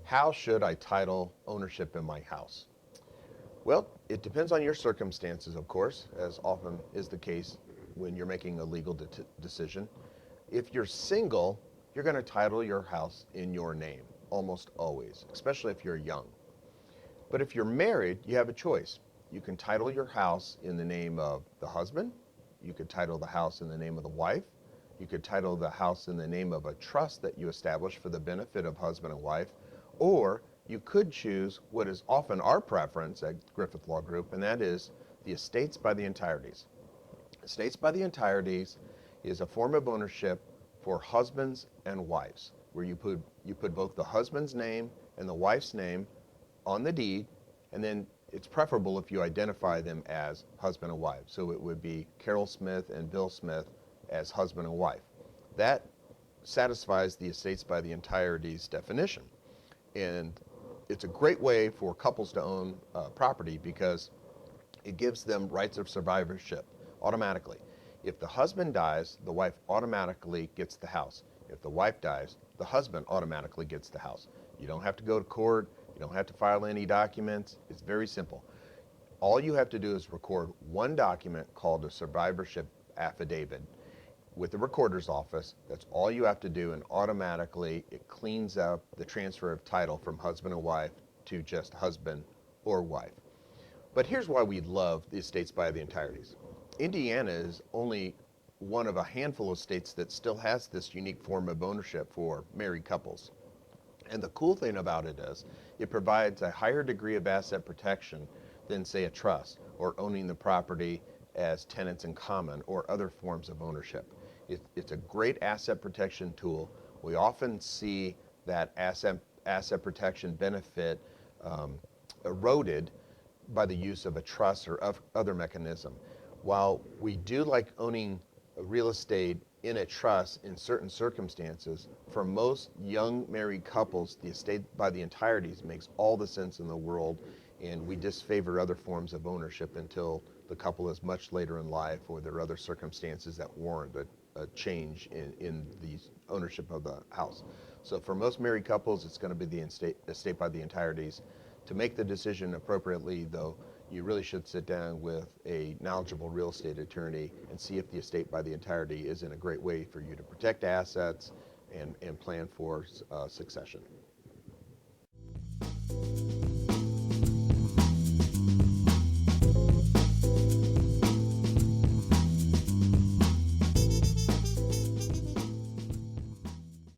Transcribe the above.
How should I title ownership in my house? Well, it depends on your circumstances, of course, as often is the case when you're making a legal decision. If you're single, you're going to title your house in your name almost always, especially if you're young. But if you're married, you have a choice. You can title your house in the name of the husband. You could title the house in the name of the wife. You could title the house in the name of a trust that you establish for the benefit of husband and wife. Or you could choose what is often our preference at Griffith Law Group, and that is the estates by the entireties. Estates by the entireties is a form of ownership for husbands and wives, where you put both the husband's name and the wife's name on the deed, and then it's preferable if you identify them as husband and wife. So it would be Carol Smith and Bill Smith as husband and wife. That satisfies the estates by the entireties definition. And it's a great way for couples to own property because it gives them rights of survivorship automatically. If the husband dies, the wife automatically gets the house. If the wife dies, the husband automatically gets the house. You don't have to go to court. You don't have to file any documents. It's very simple. All you have to do is record one document called a survivorship affidavit with the recorder's office. That's all you have to do, and automatically it cleans up the transfer of title from husband and wife to just husband or wife. But here's why we love the estates by the entireties. Indiana is only one of a handful of states that still has this unique form of ownership for married couples. And the cool thing about it is it provides a higher degree of asset protection than, say, a trust or owning the property as tenants in common or other forms of ownership. It's a great asset protection tool. We often see that asset protection benefit eroded by the use of a trust or other mechanism. While we do like owning real estate in a trust in certain circumstances, for most young married couples, the estate by the entireties makes all the sense in the world, and we disfavor other forms of ownership until the couple is much later in life or there are other circumstances that warrant a change in the ownership of the house. So for most married couples, it's going to be the estate by the entireties. To make the decision appropriately, though, you really should sit down with a knowledgeable real estate attorney and see if the estate by the entirety is in a great way for you to protect assets and plan for succession.